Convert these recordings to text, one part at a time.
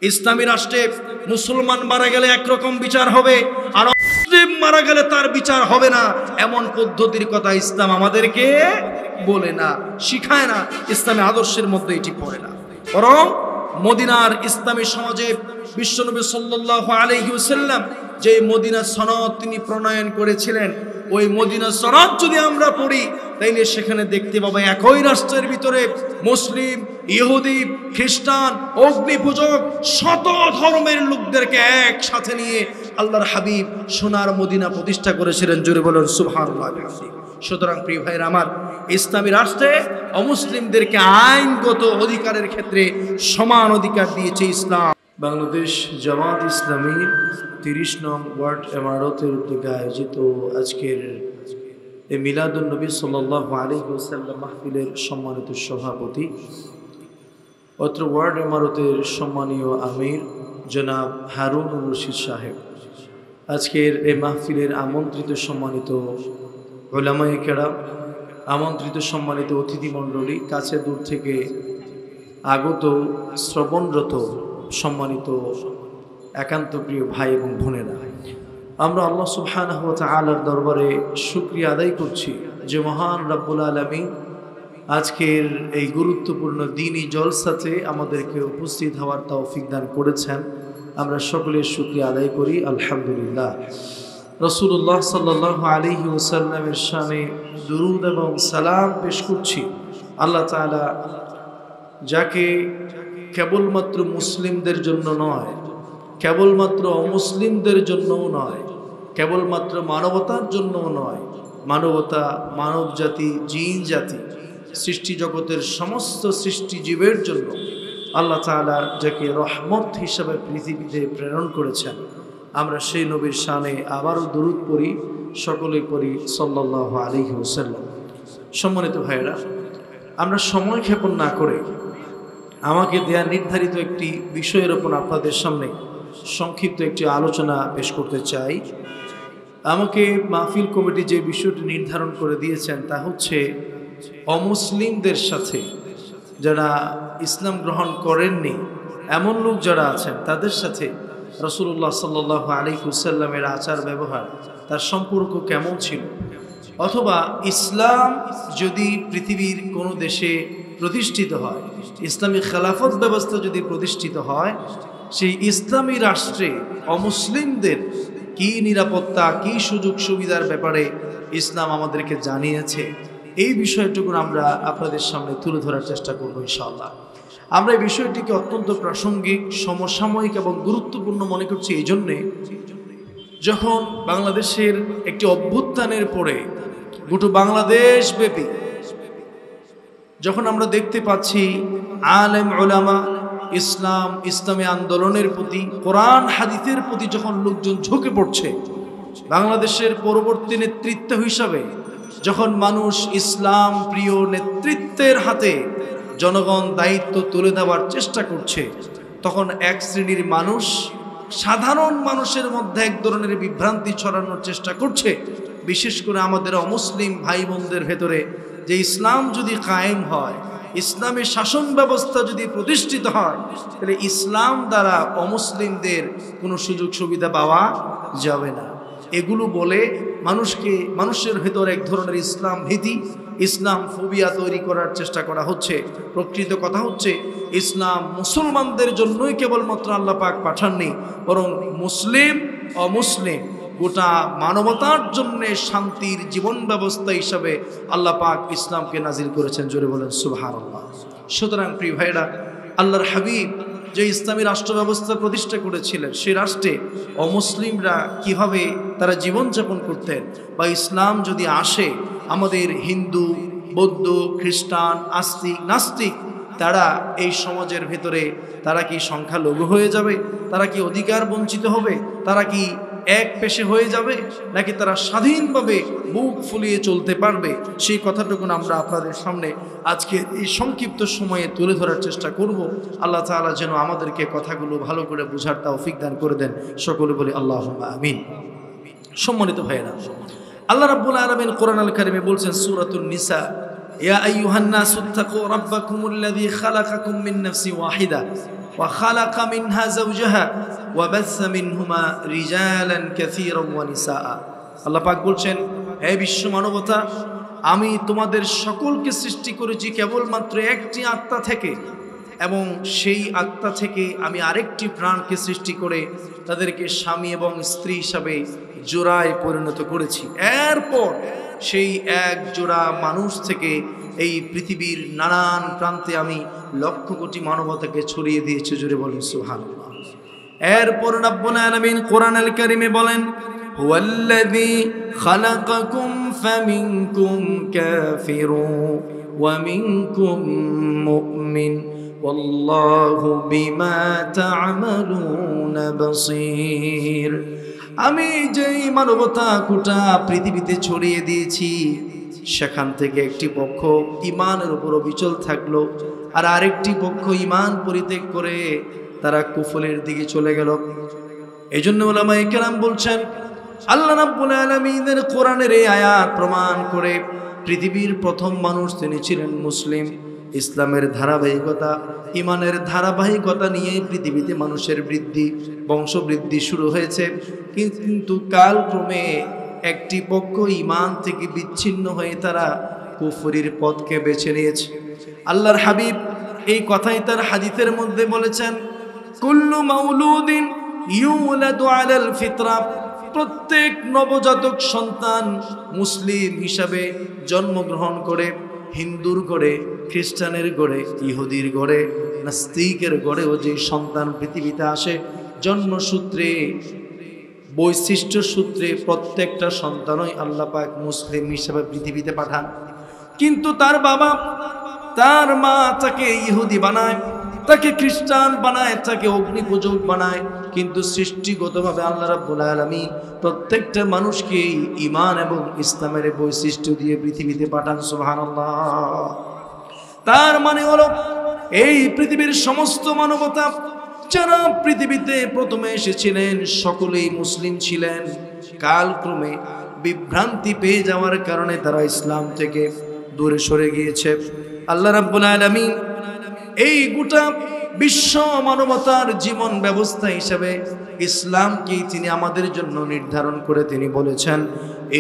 ইসলামী রাষ্ট্রে মুসলমান মারা গেলে একরকম বিচার হবে, আর মুসলিম মারা গেলে তার বিচার হবে না, এমন পদ্ধতির কথা ইসলাম আমাদেরকে বলে না, শিখায় না। ইসলামী আদর্শের মধ্যে এটি পড়ে না। বরং মদিনার ইসলামী সমাজে বিশ্বনবী সাল্লাল্লাহু আলাইহি ওয়াসাল্লাম যে মদিনা সনদ তিনি প্রণয়ন করেছিলেন, ওই মদিনা সনদ যদি আমরা পড়ি তাইলে সেখানে দেখতে পাবো একই রাষ্ট্রের ভিতরে মুসলিম, ইহুদি, খ্রিস্টান, অগ্নিপূজক শত ধর্মের লোকদেরকে একসাথে নিয়ে আল্লাহর হাবিব সোনার মদিনা প্রতিষ্ঠা করেছিলেন। জোরে বলুন সুবহানাল্লাহ। সুতরাং প্রিয় ভাইরা আমার, ইসলামী রাষ্ট্রে অমুসলিমদেরকে আইনগত অধিকারের ক্ষেত্রে সমান অধিকার দিয়েছে ইসলাম। বাংলাদেশ জামাত ইসলামীর 30 নং ওয়ার্ড ইমারতের উদ্যোগে আয়োজিত আজকের এই মিলাদুন নবী সাল্লাল্লাহু আলাইহি ওয়াসাল্লাম মাহফিলের সম্মানিত সভাপতি, অত্র ওয়ার্ড ইমারতের সম্মানীয় আমির জনাব হারুনুর রশিদ সাহেব, আজকের এই মাহফিলের আমন্ত্রিত সম্মানিত উলামায়ে কেরাম, আমন্ত্রিত সম্মানিত অতিথিমণ্ডলী, কাছে দূর থেকে আগত শ্রবণরত সম্মানিত একান্ত প্রিয় ভাই এবং বোনেরা, আমরা আল্লাহ সুবহানাহু ওয়া তাআলার দরবারে শুকরিয়া আদায় করছি যে মহান রব্বুল আলামিন আজকের এই গুরুত্বপূর্ণ দ্বীনি জলসাতে আমাদেরকে উপস্থিত হওয়ার তৌফিক দান করেছেন। আমরা সকলের শুকরিয়া আদায় করি, আলহামদুলিল্লাহ। রাসূলুল্লাহ সাল্লাল্লাহু আলাইহি ওয়াসাল্লামের শানে দুরূদ এবং সালাম পেশ করছি। আল্লাহ তাআলা যাকে কেবলমাত্র মুসলিমদের জন্য নয়, কেবলমাত্র অমুসলিমদের জন্যও নয়, কেবলমাত্র মানবতার জন্যও নয়, মানবতা, মানব জাতি, জিন জাতি, সৃষ্টি জগতের সমস্ত সৃষ্টিজীবের জন্য আল্লাহ তাআলা যাকে রহমত হিসাবে পৃথিবীতে প্রেরণ করেছেন, আমরা সেই নবীর শানে আবারও দুরূদ পড়ি, সকলে পড়ি সাল্লাল্লাহু আলাইহি ওয়াসাল্লাম। সম্মানিত ভাইয়েরা, আমরা সময় ক্ষেপণ না করে আমাকে দেয়া নির্ধারিত একটি বিষয়ের ওপর আপনাদের সামনে সংক্ষিপ্ত একটি আলোচনা পেশ করতে চাই। আমাকে মাহফিল কমিটি যে বিষয়টি নির্ধারণ করে দিয়েছেন তা হচ্ছে অমুসলিমদের সাথে, যারা ইসলাম গ্রহণ করেননি এমন লোক যারা আছেন, তাদের সাথে রাসূলুল্লাহ সাল্লাল্লাহু আলাইহি ওয়াসাল্লামের আচার ব্যবহার, তার সম্পর্ক কেমন ছিল, অথবা ইসলাম যদি পৃথিবীর কোনো দেশে প্রতিষ্ঠিত হয়, ইসলামী খেলাফত ব্যবস্থা যদি প্রতিষ্ঠিত হয়, সেই ইসলামী রাষ্ট্রে অমুসলিমদের কি নিরাপত্তা, কি সুযোগ সুবিধার ব্যাপারে ইসলাম আমাদেরকে জানিয়েছে, এই বিষয়টুকু আমরা আপনাদের সামনে তুলে ধরার চেষ্টা করব ইনশাআল্লাহ। আমরা এই বিষয়টিকে অত্যন্ত প্রাসঙ্গিক, সমসাময়িক এবং গুরুত্বপূর্ণ মনে করছি এই জন্যে, যখন বাংলাদেশের একটি অভ্যুত্থানের পরে গোটা বাংলাদেশ ব্যাপী যখন আমরা দেখতে পাচ্ছি আলেম উলামা ইসলাম, ইসলামী আন্দোলনের প্রতি, কোরআন হাদিসের প্রতি যখন লোকজন ঝুঁকে পড়ছে, বাংলাদেশের পরবর্তী নেতৃত্ব হিসাবে যখন মানুষ ইসলাম প্রিয় নেতৃত্বের হাতে জনগণ দায়িত্ব তুলে দেওয়ার চেষ্টা করছে, তখন এক শ্রেণীর মানুষ সাধারণ মানুষের মধ্যে এক ধরনের বিভ্রান্তি ছড়ানোর চেষ্টা করছে, বিশেষ করে আমাদের অমুসলিম ভাই বোনদের ভেতরে, যে ইসলাম যদি কায়েম হয়, ইসলামের শাসন ব্যবস্থা যদি প্রতিষ্ঠিত হয়, তাহলে ইসলাম দ্বারা অমুসলিমদের কোনো সুযোগ সুবিধা পাওয়া যাবে না। এগুলো বলে মানুষের ভেতর এক ধরনের ইসলাম ভীতি, ইসলাম ফোবিয়া তৈরি করার চেষ্টা করা হচ্ছে। প্রকৃত কথা হচ্ছে, ইসলাম মুসলমানদের জন্যই কেবলমাত্র আল্লাহ পাক পাঠাননি, বরং মুসলিম অমুসলিম গোটা মানবতার জন্য শান্তির জীবন ব্যবস্থা হিসাবে আল্লাহ পাক ইসলামকে নাজিল করেছেন। জোরে বলেন সুবহানাল্লাহ। সুতরাং প্রিয় ভাইরা, আল্লাহর হাবিব যে ইসলামী রাষ্ট্র ব্যবস্থা প্রতিষ্ঠা করেছিলেন, সেই রাষ্ট্রে অমুসলিমরা কিভাবে তারা জীবনযাপন করতেন, বা ইসলাম যদি আসে, আমাদের হিন্দু, বৌদ্ধ, খ্রিস্টান, আস্তিক, নাস্তিক, তারা এই সমাজের ভেতরে তারা কি সংখ্যালঘু হয়ে যাবে, তারা কি অধিকার বঞ্চিত হবে, তারা কি এক পেশে হয়ে যাবে, নাকি তারা স্বাধীনভাবে বুক ফুলিয়ে চলতে পারবে, সেই কথাটুকু আমরা আপনাদের সামনে আজকে এই সংক্ষিপ্ত সময়ে তুলে ধরার চেষ্টা করব। আল্লাহ তাআলা যেন আমাদেরকে কথাগুলো ভালো করে বোঝার তৌফিক দান করে দেন, সকলে বলি আল্লাহুম্মা আমিন। সম্মানিত ভাইয়েরা, আল্লাহ রাব্বুল আলামিন কোরআন আল কারিমে বলছেন সূরাতুন নিসা, ইয়া আইয়ুহান নাসু তাকু রাব্বাকুমুল্লাযী খালাকাকুম মিন নাফসিন ওয়াহিদা وخلق منها زوجها وبث منهما رجالا كثيرا ونساء আল্লাহ পাক বলছেন, হে বিশ্ব মানবতা, আমি তোমাদের সকলকে সৃষ্টি করেছি কেবলমাত্র একটি আত্মা থেকে, এবং সেই আত্মা থেকে আমি আরেকটি প্রাণকে সৃষ্টি করে তাদেরকে স্বামী এবং স্ত্রী হিসাবে জোড়ায় পরিণত করেছি। এরপর সেই এক জোড়া মানুষ থেকে এই পৃথিবীর নানান প্রান্তে আমি লক্ষ কোটি মানবতাকে ছড়িয়ে দিয়েছি। জোরে বলেন সুবহানাল্লাহ। এরপর রব্বুল আলামিন কোরআনুল কারীমে বলেন, হুয়াল্লাযী খালাকাকুম ফামিনকুম কাফিরুন ওয়া মিনকুম মুমিন ওয়াল্লাহু বিমা তা'মালুনা বাসীর। আমি যেই মানবতা কোটা পৃথিবীতে ছড়িয়ে দিয়েছি, সেখান থেকে একটি পক্ষ ঈমানের উপর অবিচল থাকলো, আর আরেকটি পক্ষ ঈমান পরিত্যাগ করে তারা কুফরের দিকে চলে গেল। এজন্য উলামায়ে কেরাম বলছেন, আল্লাহ রাব্বুল আলামিনের কোরআনের এই আয়াত প্রমাণ করে পৃথিবীর প্রথম মানুষ তিনি ছিলেন মুসলিম। ইসলামের ধারাবাহিকতা, ঈমানের ধারাবাহিকতা নিয়ে পৃথিবীতে মানুষের বৃদ্ধি, বংশবৃদ্ধি শুরু হয়েছে। কিন্তু কালক্রমে একটি পক্ষ ঈমান থেকে বিচ্ছিন্ন হয়ে তারা কুফরির পথকে বেছে নিয়েছে। আল্লাহর হাবিব এই কথাই তার হাদিসের মধ্যে বলেছেন, কুল্লু মাউলুদিন ইউলাদু আলাল ফিতরা, প্রত্যেক নবজাতক সন্তান মুসলিম হিসাবে জন্মগ্রহণ করে হিন্দুর ঘরে, খ্রিস্টানের ঘরে, ইহুদির ঘরে, নাস্তিকের ঘরেও যে সন্তান পৃথিবীতে আসে, জন্মসূত্রে, বৈশিষ্ট্য সূত্রে প্রত্যেকটা সন্তানই আল্লাহ পাক মুসলিম হিসাবে পৃথিবীতে পাঠান। কিন্তু তার বাবা, তার মা তাকে ইহুদি বানায়, তাকে খ্রিস্টান বানায়, তাকে অগ্নিপূজক বানায়, কিন্তু সৃষ্টিগতভাবে আল্লাহ রাব্বুল আলামিন প্রত্যেকটা মানুষকে ঈমান এবং ইসলামের বৈশিষ্ট্য দিয়ে পৃথিবীতে পাঠান। সুবহানাল্লাহ। তার মানে হলো এই পৃথিবীর সমস্ত মানবতা যারা পৃথিবীতে প্রথমে এসেছিলেন সকলেই মুসলিম ছিলেন। কালক্রমে বিভ্রান্তি পেয়ে যাওয়ার কারণে তারা ইসলাম থেকে দূরে সরে গিয়েছে। আল্লাহ রাব্বুল আলামিন এই গোটা বিশ্ব মানবতার জীবন ব্যবস্থা হিসেবে ইসলামকে তিনি আমাদের জন্য নির্ধারণ করে তিনি বলেছেন,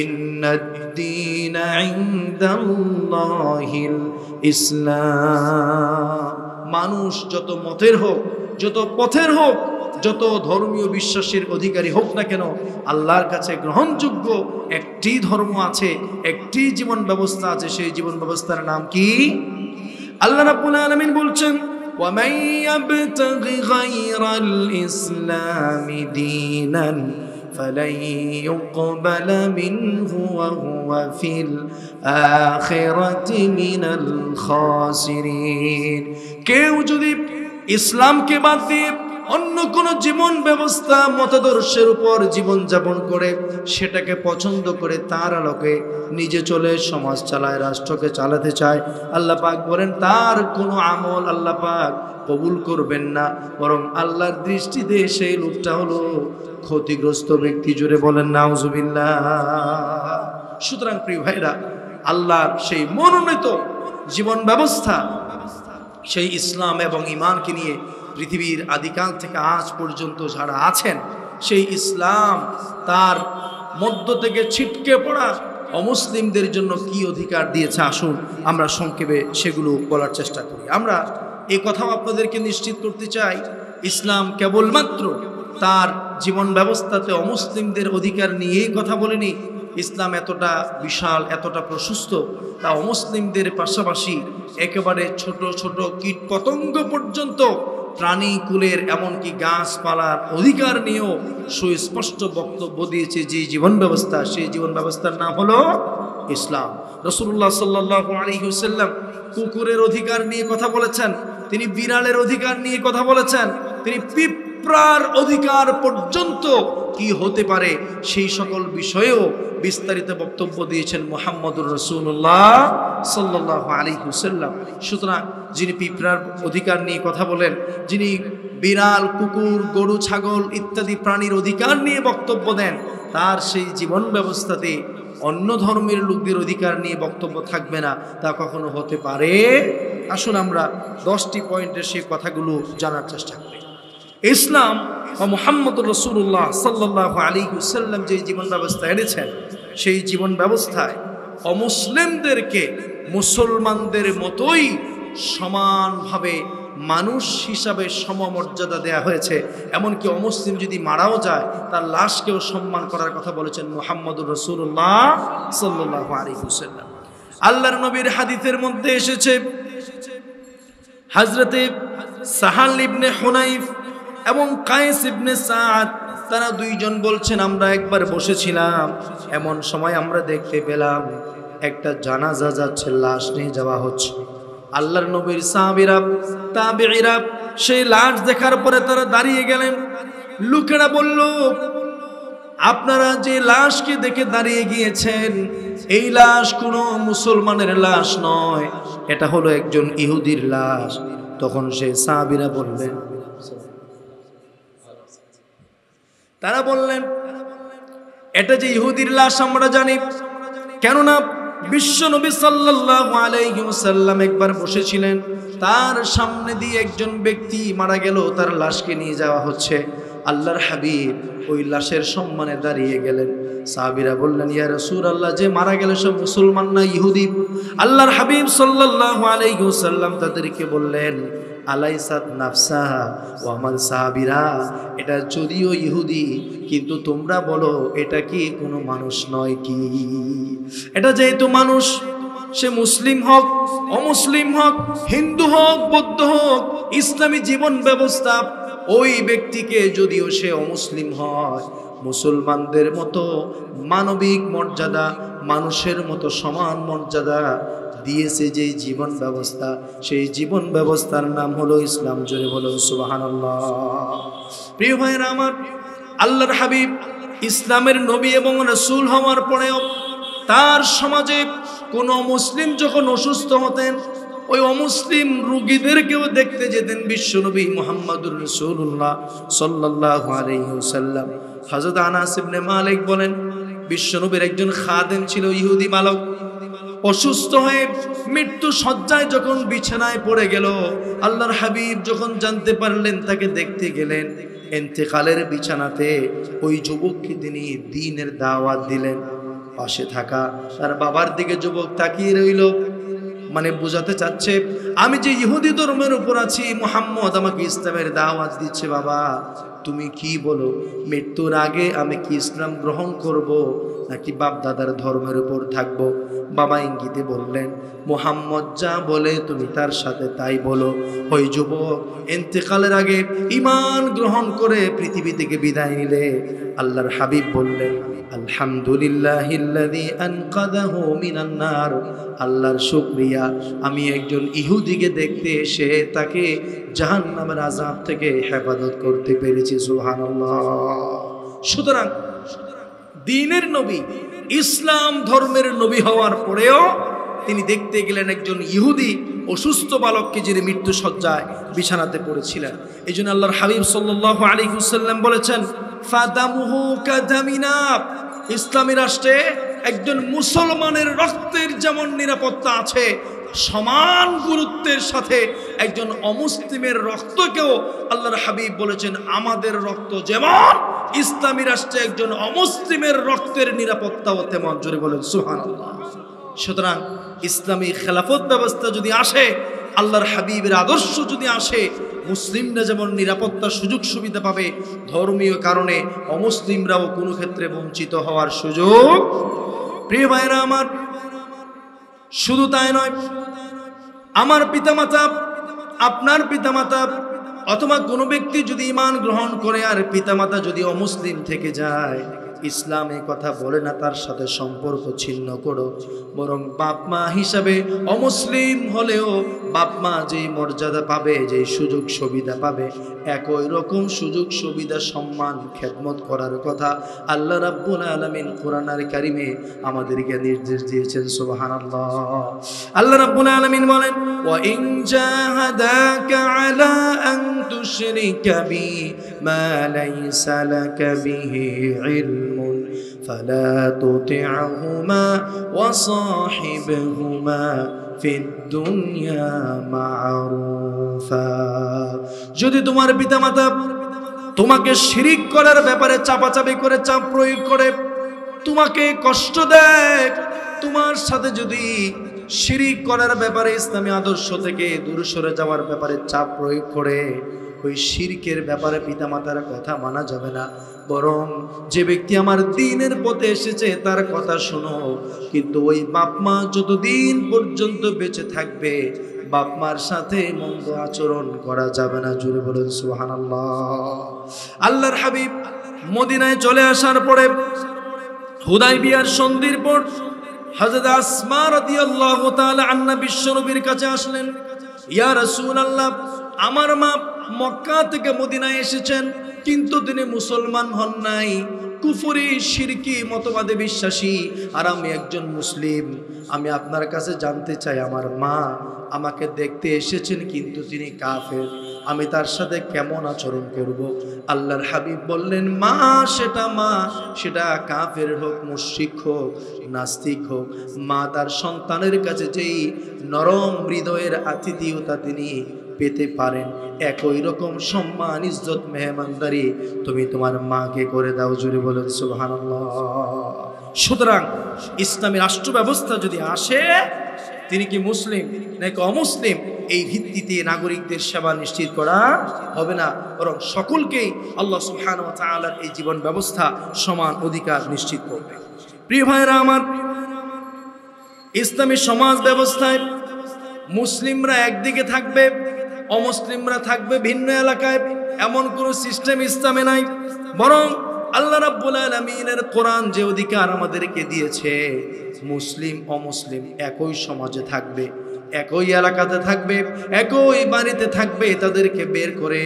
ইন্নাদ-দীনা ইনদাল্লাহিল ইসলাম। মানুষ যত মতের হোক, যত পথের হোক, যত ধর্মীয় বিশ্বাসের অধিকারী হোক না কেন, আল্লাহর কাছে গ্রহণযোগ্য একটি ধর্ম আছে, একটি জীবন ব্যবস্থা আছে। সেই জীবন ব্যবস্থার নাম কি? আল্লাহ রাব্বুল আলামিন বলছেন, وَمَن يَبْتَغِ غَيْرَ الْإِسْلَامِ دِينًا فَلَن يُقْبَلَ مِنْهُ وَهُوَ فِي الْآخِرَةِ مِنَ الْخَاسِرِينَ। কেউ যদি ইসলামকে বাদ দিয়ে অন্য কোন জীবন ব্যবস্থা, মতাদর্শের উপর জীবন যাপন করে, সেটাকে পছন্দ করে তার আলোকে নিজে চলে সমাজ চালায়, রাষ্ট্রকে চালাতে চায়, আল্লাহ পাক বলেন তার কোনো আমল আল্লাহ পাক কবুল করবেন না, বরং আল্লাহর দৃষ্টিতে সেই লোকটা হলো ক্ষতিগ্রস্ত ব্যক্তি। জোরে বলেন নাউজুবিল্লাহ। সুতরাং প্রিয় ভাইরা, আল্লাহর সেই মনোনীত জীবন ব্যবস্থা, সেই ইসলাম এবং ঈমানকে নিয়ে পৃথিবীর আদিকাল থেকে আজ পর্যন্ত যারা আছেন, সেই ইসলাম তার মধ্য থেকে ছিটকে পড়া অমুসলিমদের জন্য কি অধিকার দিয়েছে, আসুন আমরা সংক্ষেপে সেগুলো বলার চেষ্টা করি। আমরা এই কথাও আপনাদেরকে নিশ্চিত করতে চাই, ইসলাম কেবলমাত্র তার জীবন ব্যবস্থাতে অমুসলিমদের অধিকার নিয়েই কথা বলেনি। ইসলাম এতটা বিশাল, এতটা প্রশস্ত, তা অমুসলিমদের পাশাপাশি একেবারে ছোট ছোট কীট পতঙ্গ পর্যন্ত, প্রাণী কুলের এমনকি গাছপালার অধিকার নিয়েও সুস্পষ্ট বক্তব্য দিয়েছে যে জীবন ব্যবস্থা, সেই জীবন ব্যবস্থার নাম হলো ইসলাম। রাসূলুল্লাহ সাল্লাল্লাহু আলাইহি ওয়াসাল্লাম কুকুরের অধিকার নিয়ে কথা বলেছেন, তিনি বিড়ালের অধিকার নিয়ে কথা বলেছেন, তিনি পিঁপড়ার অধিকার পর্যন্ত কি হতে পারে সেই সকল বিষয়েও বিস্তারিত বক্তব্য দিয়েছেন মুহাম্মদুর রাসূলুল্লাহ সাল্লাল্লাহু আলাইহি ওয়াসাল্লাম। সুতরাং যিনি পিঁপড়ার অধিকার নিয়ে কথা বলেন, যিনি বিড়াল, কুকুর, গরু, ছাগল ইত্যাদি প্রাণীর অধিকার নিয়ে বক্তব্য দেন, তার সেই জীবন ব্যবস্থাতে অন্য ধর্মের লোকদের অধিকার নিয়ে বক্তব্য থাকবে না, তা কখনো হতে পারে? আসুন আমরা 10টি পয়েন্টের সেই কথাগুলো জানার চেষ্টা করি। ইসলাম বা মুহাম্মদুর রাসূলুল্লাহ সাল্লাল্লাহু আলাইহি ওয়াসাল্লাম যে জীবন ব্যবস্থা এনেছেন, সেই জীবন ব্যবস্থায় অমুসলিমদেরকে মুসলমানদের মতোই সমানভাবে মানুষ হিসাবে সমমর্যাদা দেয়া হয়েছে। এমনকি অমুসলিম যদি মারাও যায়, তার লাশকেও সম্মান করার কথা বলেছেন মুহাম্মদুর রাসূলুল্লাহ সাল্লাল্লাহু আলাইহি ওয়াসাল্লাম। আল্লাহর নবীর হাদিসের মধ্যে এসেছে, হযরতে সাহাল ইবনে হুনাইফ এবং কায়েস ইবনে সাদ, তারা দুইজন বলছেন, আমরা একবার বসেছিলাম, এমন সময় আমরা দেখতে পেলাম একটা জানাজা যাচ্ছে, লাশ নিয়ে যাওয়া হচ্ছে। আল্লাহর নবীর সাহাবীরা, তাবেঈরা সেই লাশ দেখার পরে তারা দাঁড়িয়ে গেলেন। লোকেরা বলল, আপনারা যে লাশকে দেখে দাঁড়িয়ে গিয়েছেন, এই লাশ কোনো মুসলমানের লাশ নয়, এটা হলো একজন ইহুদির লাশ। তখন সেই সাহাবীরা বললেন, তারা বললেন, এটা যে ইহুদির লাশ আমরা জানি, কেননা বিশ্ব নবী সাল্লাল্লাহু আলাইহি ওয়াসাল্লাম একবার বসেছিলেন, তার সামনে দিয়ে একজন ব্যক্তি মারা গেল, তার লাশকে নিয়ে যাওয়া হচ্ছে। আল্লাহর হাবিব ওই লাশের সম্মানে দাঁড়িয়ে গেলেন। সাহাবীরা বললেন, ইয়া রাসূলুল্লাহ, যে মারা গেল সব মুসলমান না ইহুদি? আল্লাহর হাবিব সাল্লাল্লাহু আলাইহি ওয়াসাল্লাম তাদেরকে বললেন, আলাইসাত নাফসাহা, ও আমার সাহাবীরা, এটা যদিও ইহুদি, কিন্তু তোমরা বলো এটা কি কোনো মানুষ নয় কি? এটা যেহেতু মানুষ, সে মুসলিম হোক, অমুসলিম হোক, হিন্দু হোক, বৌদ্ধ হোক, ইসলামী জীবন ব্যবস্থা ওই ব্যক্তিকে যদিও সে অমুসলিম হয়, মুসলমানদের মতো মানবিক মর্যাদা, মানুষের মতো সমান মর্যাদা দিয়েছে যে জীবন ব্যবস্থা, সেই জীবন ব্যবস্থার নাম হলো ইসলাম। জোরে বলুন সুবহানাল্লাহ। প্রিয় ভাইরা আমার, আল্লাহর হাবিব ইসলামের নবী এবং রাসূল হওয়ার পরেও তার সমাজে কোনো মুসলিম যখন অসুস্থ হতেন, ওই অমুসলিম রোগীদেরকেও দেখতে যেতেন বিশ্বনবী মুহাম্মদুর রাসূলুল্লাহ সাল্লাল্লাহু আলাইহি ওয়াসাল্লাম। হযরত আনাস ইবনে মালিক বলেন, বিশ্বনবীর একজন খাদেম ছিল, ইহুদি বালক, অসুস্থ হয়ে মৃত্যু শয্যায় যখন বিছানায় পড়ে গেল, আল্লাহর হাবিব যখন জানতে পারলেন, তাকে দেখতে গেলেন। ইন্তেকালের বিছানাতে ওই যুবককে তিনি দ্বীনের দাওয়াত দিলেন। পাশে থাকা তার বাবার দিকে যুবক তাকিয়ে রইল, মানে বোঝাতে চাচ্ছে, আমি যে ইহুদি ধর্মের উপর আছি, মুহাম্মদ আমাকে ইসলামের দাওয়াত দিচ্ছে, বাবা তুমি কি বলো, মৃত্যুর আগে আমি কি ইসলাম গ্রহণ করব নাকি বাপ দাদার ধর্মের উপর থাকব? বাবা ইঙ্গিতে বললেন, মুহাম্মদ যা বলে তুমি তার সাথে তাই বলো। ওই যুবক ইন্তেকালের আগে ঈমান গ্রহণ করে পৃথিবী থেকে বিদায় নিলে আল্লাহর হাবিব বললেন, আলহামদুলিল্লাহিল্লাযী আনকাযাহু মিনান নার, আল্লাহর শুকরিয়া, আমি একজন ইহুদিকে দেখতে এসে তাকে জাহান্নামের আযাব থেকে হেফাজত করতে পেরেছি। সুবহানাল্লাহ। সুতরাং দ্বীনের নবী, ইসলাম ধর্মের নবী হওয়ার পরেও তিনি দেখতে গেলেন একজন ইহুদি অসুস্থ বালককে, যিনি মৃত্যু শয্যায় বিছানাতে পড়েছিলেন। এই জন্য আল্লাহর হাবিব সাল্লাল্লাহু আলাইহি ওয়াসাল্লাম বলেছেন, ফাদামুহু কাদামিনা, ইসলামী রাষ্ট্রে একজন মুসলমানের রক্তের যেমন নিরাপত্তা আছে, সমান গুরুত্বের সাথে একজন অমুসলিমের রক্তকেও আল্লাহর হাবিব বলেছেন, আমাদের রক্ত যেমন, ইসলামী রাষ্ট্রে একজন অমুসলিমের রক্তের নিরাপত্তাও তেমন। জোরে বলেন সুবহানাল্লাহ। সুতরাং ইসলামী খেলাফত ব্যবস্থা যদি আসে, আল্লাহর হাবিবের আদর্শ যদি আসে, মুসলিমরা যেমন নিরাপত্তার সুযোগ সুবিধা পাবে, ধর্মীয় কারণে অমুসলিমরাও কোনো ক্ষেত্রে বঞ্চিত হওয়ার সুযোগ। প্রিয় ভাইরা আমার, শুধু তাই নয়, আমার পিতামাতা, আপনার পিতামাতা, অথবা কোনো ব্যক্তি যদি ঈমান গ্রহণ করে আর পিতামাতা যদি অমুসলিম থেকে যায়, ইসলাম এই কথা বলে না তার সাথে সম্পর্ক ছিন্ন করো, বরং বাপ মা হিসাবে অমুসলিম হলেও বাপ মা যেই মর্যাদা পাবে, যেই সুযোগ সুবিধা পাবে, একই রকম সুযোগ সুবিধা, সম্মান, খেদমত করার কথা আল্লাহ রাব্বুল আলামিন কোরআনের কারিমে আমাদেরকে নির্দেশ দিয়েছেন। সুবহানাল্লাহ। আল্লাহ রাব্বুল আলামিন বলেন, ওয়া ইন জাহাদাকা আলা আন তুশরিকা বি মা লাইসা লাকা বিহি ইলমুন ফালা তুতি'হুমা ওয়া সাহিবহুমা ফিদ দুনিয়া মা'রুফা। যদি তোমার পিতামাতা তোমাকে শিরিক করার ব্যাপারে চাপাচাপি করে, চাপ প্রয়োগ করে, তোমাকে কষ্ট দেয়, তোমার সাথে যদি শিরিক করার ব্যাপারে, ইসলামী আদর্শ থেকে দূরে সরে যাওয়ার ব্যাপারে চাপ প্রয়োগ করে, ওই শিরকের ব্যাপারে পিতামাতার কথা মানা যাবে না। বরং যে ব্যক্তি আমার দ্বীনের পথে এসেছে তার কথা শোনো। কিন্তু ওই বাপ মা যতদিন পর্যন্ত বেঁচে থাকবে বাপ মার সাথে মন্দ আচরণ করা যাবে না। জোরে বলুন সুবহানাল্লাহ। আল্লাহর হাবিব মদিনায় চলে আসার পরে হুদাইবিয়ার সন্ধির পর হযরত আসমা রাদিয়াল্লাহু তাআলা আন্না বিশ্বনবীর কাছে আসলেন। ইয়া রাসূলুল্লাহ, আমার মা মক্কা থেকে মদিনায় এসেছেন, কিন্তু তিনি মুসলমান হন নাই, কুফরি শিরকি মতবাদে বিশ্বাসী, আর আমি একজন মুসলিম। আমি আপনার কাছে জানতে চাই, আমার মা আমাকে দেখতে এসেছেন কিন্তু তিনি কাফের, আমি তার সাথে কেমন আচরণ করব? আল্লাহর হাবিব বললেন, মা সেটা কাফের হোক, মুশরিক হোক, নাস্তিক হোক, মা তার সন্তানের কাছে যেই নরম হৃদয়ের আতিথেয়তা তিনি পেতে পারেন, একই রকম সম্মান, ইজ্জত, মেহমানদারি তুমি তোমার মাকে করে দাও। জুড়ে বলেন সুবহানাল্লাহ। সুতরাং ইসলামী রাষ্ট্র ব্যবস্থা যদি আসে, তিনি কি মুসলিম নাকি অমুসলিম, এই ভিত্তিতে নাগরিকদের সেবা নিশ্চিত করা হবে না, বরং সকলকেই আল্লাহ সুবহানাহু ওয়া তাআলার এই জীবন ব্যবস্থা সমান অধিকার নিশ্চিত করবে। প্রিয় ভাইরা আমার, ইসলামী সমাজ ব্যবস্থায় মুসলিমরা একদিকে থাকবে, অমুসলিমরা থাকবে ভিন্ন এলাকায়, এমন কোনো সিস্টেম ইসলামে নাই। বরং আল্লাহ রাব্বুল আলামিনের কোরআন যে অধিকার আমাদেরকে দিয়েছে, মুসলিম অমুসলিম একই সমাজে থাকবে, একই এলাকাতে থাকবে, একই বাড়িতে থাকবে, তাদেরকে বের করে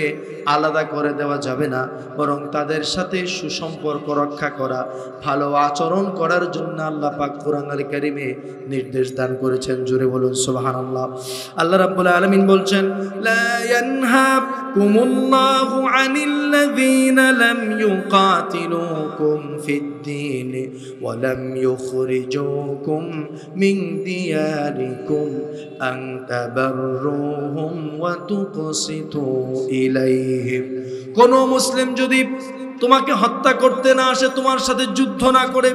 আলাদা করে দেওয়া যাবে না, বরং তাদের সাথে সুসম্পর্ক রক্ষা করা, ভালো আচরণ করার জন্য আল্লাহ পাক কোরআনুল কারীমে নির্দেশ দান করেছেন। জোরে বলুন সুবহানাল্লাহ। আল্লাহ রাব্বুল আলামিন বলছেন, লা ইয়ানহাকুমুল্লাহু আনিল্লাযীনা লাম ইউকাতিলুকুম ফিদ-দীন ওয়া লাম ইউখরিজুকুম মিন দিয়ারিকুম আন তাবাররুহুম ওয়া তুকসিতু ইলাইহিম। কোন মুসলিম যদি তোমাকে হত্যা করতে না আসে, তোমার সাথে যুদ্ধ না করে,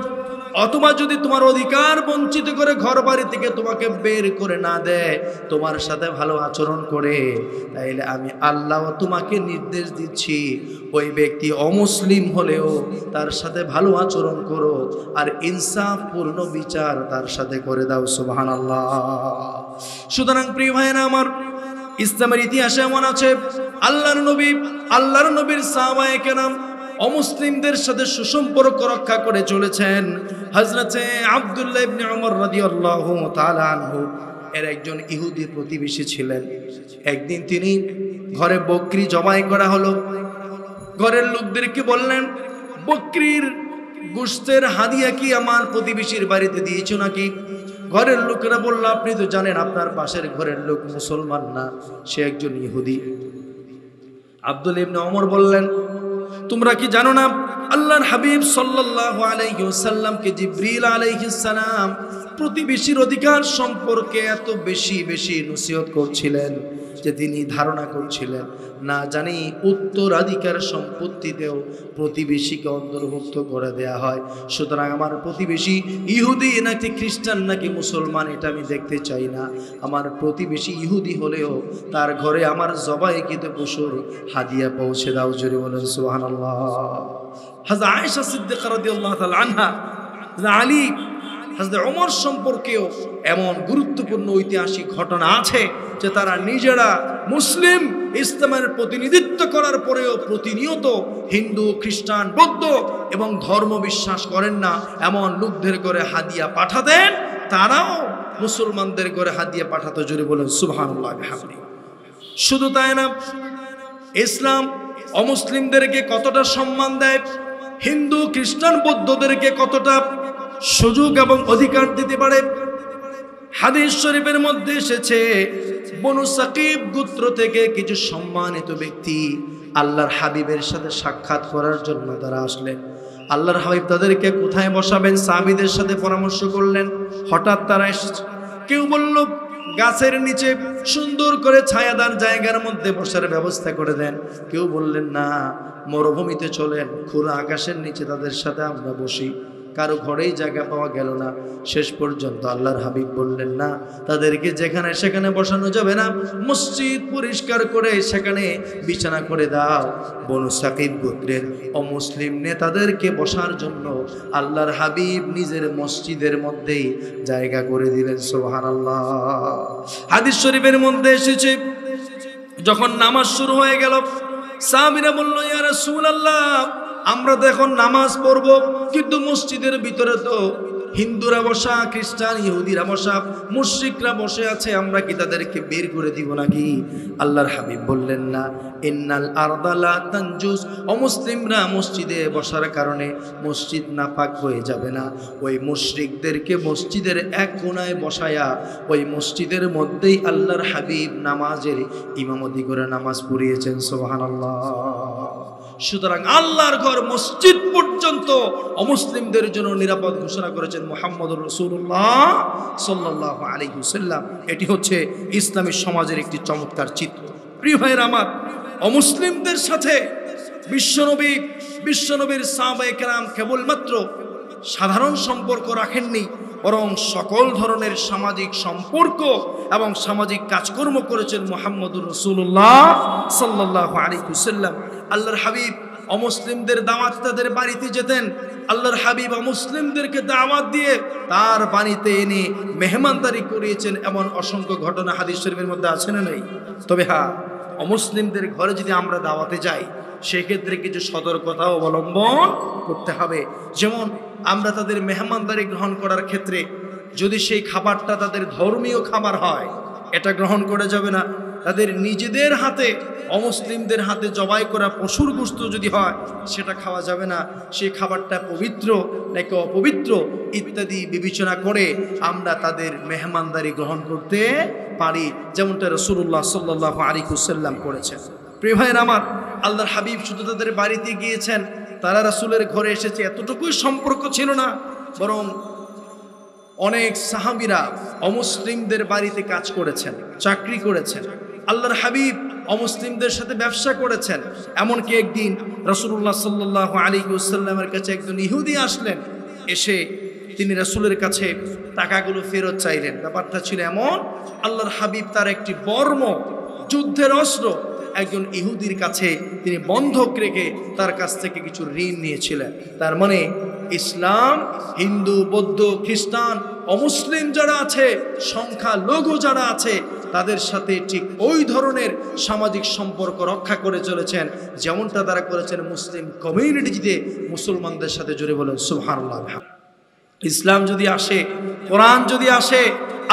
অথবা যদি তোমার অধিকার বঞ্চিত করে ঘর বাড়ি থেকে তোমাকে বের করে না দেয়, তোমার সাথে ভালো আচরণ করে, তাইলে আমি আল্লাহ তোমাকে নির্দেশ দিচ্ছি, ওই ব্যক্তি অমুসলিম হলেও তার সাথে ভালো আচরণ করো, আর ইনসাফ পূর্ণ বিচার তার সাথে করে দাও। সুবহানাল্লাহ। সুতরাং প্রিয় ভাইয়েরা আমার, ইসলামের ইতিহাসে এমন আছে, আল্লাহর নবীর সাহাবায়ে কেরাম অমুসলিমদের সাথে সুসম্পর্ক রক্ষা করে চলেছেন। হযরতে আব্দুল্লাহ ইবনে ওমর রাদিয়াল্লাহু তাআলা আনহু এর একজন ইহুদি প্রতিবেশী ছিলেন। একদিন তিনি ঘরে বকরি জবাই করা হলো, ঘরের লোকদেরকে বললেন, বকরির গোশতের হাদিয়া কি আমার প্রতিবেশীর বাড়িতে দিয়েছো নাকি? ঘরের লোকেরা বলল, আপনি তো জানেন আপনার পাশের ঘরের লোক মুসলমান না, সে একজন ইহুদি। আব্দুল্লাহ ইবনে ওমর বললেন, তোমরা কি জানো না আল্লাহর হাবিব সাল্লাল্লাহু আলাইহি ওয়াসাল্লামকে জিবরিল আলাইহিস সালাম প্রতিবেশীর অধিকার সম্পর্কে এত বেশি নসিহত করছিলেন যে তিনি ধারণা করছিলেন না জানি উত্তরাধিকার সম্পত্তিতেও প্রতিবেশীকে অন্তর্ভুক্ত করে দেয়া হয়। সুতরাং আমার প্রতিবেশী ইহুদি নাকি খ্রিস্টান নাকি মুসলমান এটা আমি দেখতে চাই না, আমার প্রতিবেশী ইহুদি হলেও তার ঘরে আমার জবাইকৃত পশুর হাদিয়া পৌঁছে দাও। জোরে বলেন সুবহানাল্লাহ। হযরত আয়েশা সিদ্দিকা রাদিয়াল্লাহু তাআলা আনহা, আলী, হযরত ওমর সম্পর্কেও এমন গুরুত্বপূর্ণ ঐতিহাসিক ঘটনা আছে যে তারা নিজেরা মুসলিম ইসলামের প্রতিনিধিত্ব করার পরেও প্রতিনিয়ত হিন্দু, খ্রিস্টান, বৌদ্ধ এবং ধর্ম বিশ্বাস করেন না এমন লোকদের করে হাদিয়া পাঠাতেন, তারাও মুসলমানদের করে হাদিয়া পাঠাতো। জোরে বলেন সুবহানাল্লাহ বিহামদিহি। শুধু তাই না, ইসলাম অমুসলিমদেরকে কতটা সম্মান দেয়, হিন্দু, খ্রিস্টান, বৌদ্ধদেরকে কতটা সুযোগ এবং অধিকার দিতে পারে। হাদিস শরীফের মধ্যে এসেছে, বনু সাকিব গোত্র থেকে কিছু সম্মানিত ব্যক্তি আল্লাহর হাবিবের সাথে সাক্ষাৎ করার জন্য তারা আসলেন। আল্লাহর হাবিব তাদেরকে কোথায় বসাবেন সাহাবীদের সাথে পরামর্শ করলেন। হঠাৎ তারা এসেছে, কেউ বলল গাছের নিচে সুন্দর করে ছায়াদার জায়গার মধ্যে বসার ব্যবস্থা করে দেন। কেউ বললেন না, মরুভূমিতে চলেন, খোলা আকাশের নিচে তাদের সাথে আমরা বসি। কারো ঘরেই জায়গা পাওয়া গেল না। শেষ পর্যন্ত আল্লাহর হাবিব বললেন না, তাদেরকে যেখানে সেখানে বসানো যাবে না, মসজিদ পরিষ্কার করে সেখানে বিছানা করে দাও। বনু সাকিব গোত্রের অমুসলিম নেতাদেরকে বসার জন্য আল্লাহর হাবিব নিজের মসজিদের মধ্যেই জায়গা করে দিলেন। সুবহানাল্লাহ। হাদিস শরীফের মধ্যে এসেছে, যখন নামাজ শুরু হয়ে গেল, সাহাবীরা বলল, ইয়া রাসূলুল্লাহ, আমরা তো এখন নামাজ পড়ব, কিন্তু মসজিদের ভিতরে তো হিন্দুরা বসা, খ্রিস্টান, ইহুদিরা বসা, মুশরিকরা বসে আছে, আমরা কি তাদেরকে বের করে দিব নাকি? আল্লাহর হাবিব বললেন না, ইন্নাল আরদা লা তানজুস, অমুসলিমরা মসজিদে বসার কারণে মসজিদ নাপাক হয়ে যাবে না। ওই মুশরিকদেরকে মসজিদের এক কোণায় বসায়া ওই মসজিদের মধ্যেই আল্লাহর হাবিব নামাজের ইমামতি করে নামাজ পড়িয়েছেন। সুবহানাল্লাহ। সুতরাং আল্লাহর ঘর মসজিদ পর্যন্ত অমুসলিমদের জন্য নিরাপদ ঘোষণা করেছেন মুহাম্মদুর রাসূলুল্লাহ সাল্লাল্লাহু আলাইহি ওয়াসাল্লাম। এটি হচ্ছে ইসলামী সমাজের একটি চমৎকার চিত্র। প্রিয় ভাইয়েরা আমার, অমুসলিমদের সাথে বিশ্বনবীর সাহাবায়ে কেরাম কেবলমাত্র সাধারণ সম্পর্ক রাখেননি, বরং সকল ধরনের সামাজিক সম্পর্ক এবং সামাজিক কাজকর্ম করেছেন মুহাম্মদুর রাসূলুল্লাহ সাল্লাল্লাহু আলাইহি ওয়াসাল্লাম। আল্লাহর হাবিব অমুসলিমদের দাওয়াত তাদের বাড়িতে যেতেন। আল্লাহর হাবিব অমুসলিমদেরকে দাওয়াত দিয়ে তার বাড়িতে এনে মেহমানদারি করিয়েছেন, এমন অসংখ্য ঘটনা হাদিস শরীফের মধ্যে আছে না নাই? তবে হ্যাঁ, অমুসলিমদের ঘরে যদি আমরা দাওয়াতে যাই, সেক্ষেত্রে কিছু সতর্কতা অবলম্বন করতে হবে। যেমন আমরা তাদের মেহমানদারি গ্রহণ করার ক্ষেত্রে যদি সেই খাবারটা তাদের ধর্মীয় খাবার হয়, এটা গ্রহণ করা যাবে না। তাদের নিজেদের হাতে, অমুসলিমদের হাতে জবাই করা পশুর গোশত যদি হয়, সেটা খাওয়া যাবে না। সেই খাবারটা পবিত্র নাকি অপবিত্র ইত্যাদি বিবেচনা করে আমরা তাদের মেহমানদারি গ্রহণ করতে পারি, যেমনটা রাসূলুল্লাহ সাল্লাল্লাহু আলাইহি ওয়াসাল্লাম করেছেন। প্রিয় ভাইয়েরা আমার, আল্লাহর হাবিব শুধু তাদের বাড়িতে গিয়েছেন, তারা রাসূলের ঘরে এসেছে এতটুকুই সম্পর্ক ছিল না, বরং অনেক সাহাবীরা অমুসলিমদের বাড়িতে কাজ করেছেন, চাকরি করেছেন। আল্লাহর হাবিব অমুসলিমদের সাথে ব্যবসা করেছেন। এমনকি একদিন রাসূলুল্লাহ সাল্লাল্লাহু আলাইহি ওয়াসাল্লামের কাছে একজন ইহুদি আসলেন। এসে তিনি রাসূলের কাছে টাকাগুলো ফেরত চাইলেন। ব্যাপারটা ছিল এমন, আল্লাহর হাবিব তার একটি বর্ম, যুদ্ধের অস্ত্র, একজন ইহুদির কাছে তিনি বন্ধক রেখে তার কাছ থেকে কিছু ঋণ নিয়েছিলেন। তার মানে ইসলাম, হিন্দু, বৌদ্ধ, খ্রিস্টান, অমুসলিম যারা আছে, সংখ্যালঘু যারা আছে, তাদের সাথে ঠিক ওই ধরনের সামাজিক সম্পর্ক রক্ষা করে চলেছেন, যেমনটা তারা করেছেন মুসলিম কমিউনিটিতে মুসলমানদের সাথে। জুড়ে বলেন সুবহানাল্লাহ। ইসলাম যদি আসে, কোরআন যদি আসে,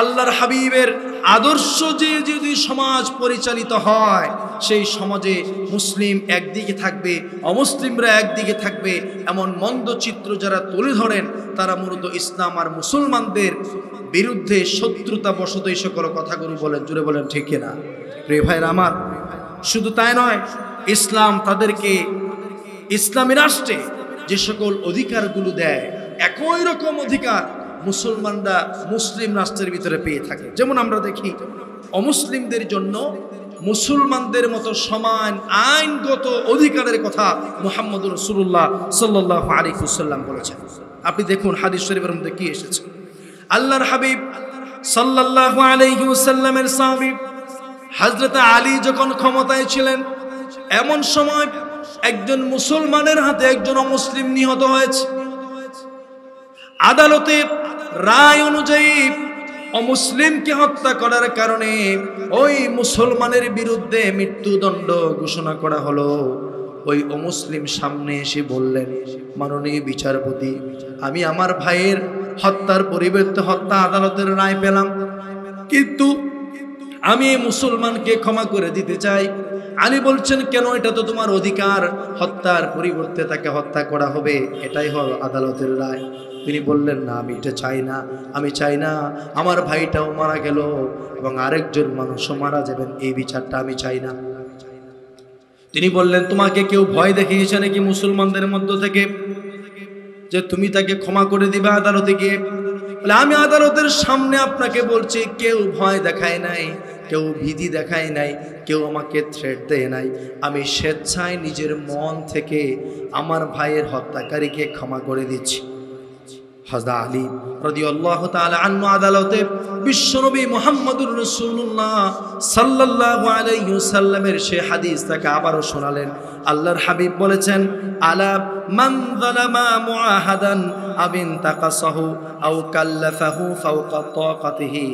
আল্লাহর হাবিবের আদর্শ যে যদি সমাজ পরিচালিত হয়, সেই সমাজে মুসলিম একদিকে থাকবে, অমুসলিমরা একদিকে থাকবে, এমন মন্দ চিত্র যারা তুলে ধরেন, তারা মূলত ইসলাম আর মুসলমানদের বিরুদ্ধে শত্রুতা বশত এই সকল কথাগুলো বলেন। জুড়ে বলেন ঠিক কিনা? প্রিয় ভাইরা আমার, শুধু তাই নয়, ইসলাম তাদেরকে ইসলামী রাষ্ট্রে যে সকল অধিকারগুলো দেয়, একই রকম অধিকার মুসলমানরা মুসলিম রাষ্ট্রের ভিতরে পেয়ে থাকে। যেমন আমরা দেখি, অমুসলিমদের জন্য মুসলমানদের মতো সমান আইনগত অধিকারের কথা মুহাম্মদুর রাসূলুল্লাহ সাল্লাল্লাহু আলাইহি ওয়াসাল্লাম বলেছেন। আপনি দেখুন হাদিস শরীফের মধ্যে কি এসেছে। আল্লাহর হাবিব সাল্লাল্লাহু আলাইহি ওয়াসাল্লামের সাহাবী হযরত আলী যখন ক্ষমতায় ছিলেন, এমন সময় একজন মুসলমানের হাতে একজন অমুসলিম নিহত হয়েছে। আদালতের রায় অনুযায়ী অমুসলিমকে হত্যা করার কারণে ওই মুসলমানের বিরুদ্ধে মৃত্যুদণ্ড ঘোষণা করা হলো। ওই অমুসলিম সামনে এসে বললেন, মাননীয় বিচারপতি, আমি আমার ভাইয়ের হত্যার পরিবর্তে হত্যা আদালতের রায় পেলাম, কিন্তু আমি এই মুসলমানকে ক্ষমা করে দিতে চাই। আলী বলছেন, কেন? এটা তো তোমার অধিকার, হত্যার পরিবর্তে তাকে হত্যা করা হবে, এটাই হল আদালতের রায়। তিনি বললেন, না, আমি এটা চাই না, আমি চাই না আমার ভাইটাও মারা গেল এবং আরেকজন মানুষও মারা যাবেন, এই বিচারটা আমি চাই না। তিনি বললেন, তোমাকে কেউ ভয় দেখিয়েছে নাকি মুসলমানদের মধ্য থেকে যে তুমি তাকে ক্ষমা করে দিবে আদালতে গিয়ে? বলে আমি আদালতের সামনে আপনাকে বলছি, কেউ ভয় দেখায় নাই, কেউ ভীতি দেখায় নাই, কেউ আমাকে থ্রেট দেয় নাই। আমি স্বেচ্ছায় নিজের মন থেকে আমার ভাইয়ের হত্যাকারীকে ক্ষমা করে দিচ্ছি। হযরত আলী রাদিয়াল্লাহু তাআলা আনহু আদালতে বিশ্বনবী মুহাম্মদুর রাসূলুল্লাহ সাল্লাল্লাহু আলাইহি ওয়াসাল্লামের সেই হাদিস তাকে আবারও শোনালেন। আল্লাহর হাবিব বলেছেন, আলা মান যালামা মুআহাদান আবিন তাকাসাহু আও কাল্লাফাহু ফাওকা তাকাতিহি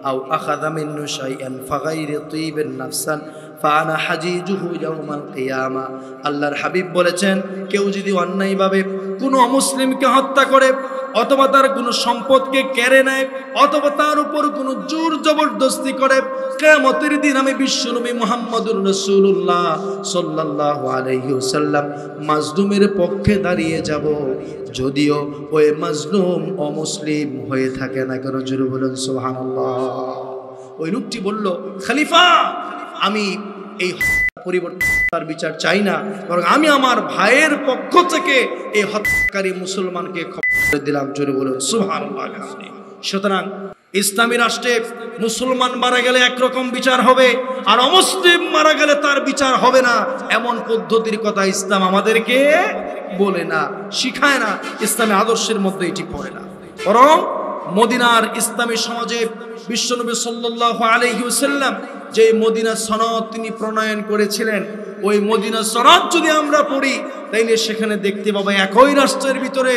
আও আখাযা মিনহু শাইআন ফাগাইরি তিবিন নাফসান ফাআনা হাজিজুহু ইয়াউমাল কিয়ামা। আল্লাহর হাবিব বলেছেন, কেউ যদি অন্যায়ভাবে কোনো অমুসলিমকে হত্যা করে, অথবা তার কোনো সম্পদকে কেড়ে নেয়, অথবা তার উপর কোনো জোর জবরদস্তি করে, কিয়ামতের দিন আমি বিশ্বনবী মুহাম্মদুর রাসূলুল্লাহ সাল্লাল্লাহু আলাইহি ওয়াসাল্লাম মাজলুমের পক্ষে দাঁড়িয়ে যাব, যদিও ওই মাজলুম অমুসলিম হয়ে থাকে না কেন। জোরে বলুন সুবহানাল্লাহ। ওই লোকটি বলল, খলিফা, আমি এই পরিবর্তন বিচার চাই না, বরং আমি আমার ভাইয়ের পক্ষ থেকে এই হত্যাকারী মুসলমানকে ক্ষমা করে দিলাম। জোরে বলুন সুবহানাল্লাহ। সুতরাং ইসলামী রাষ্ট্রে মুসলমান মারা গেলে একরকম বিচার হবে, আর অমুসলিম মারা গেলে তার বিচার হবে না, এমন পদ্ধতির কথা ইসলাম আমাদেরকে বলে না, শিখায় না। ইসলামী আদর্শের মধ্যে এটি পড়ে না। বরং মদিনার ইসলামী সমাজে বিশ্বনবী সাল্লাল্লাহু আলাইহি ওয়াসাল্লাম যে মদিনা সনদ তিনি প্রণয়ন করেছিলেন, ওই মদিনা সনদ যদি আমরা পড়ি তাইলে সেখানে দেখতে পাবো একই রাষ্ট্রের ভিতরে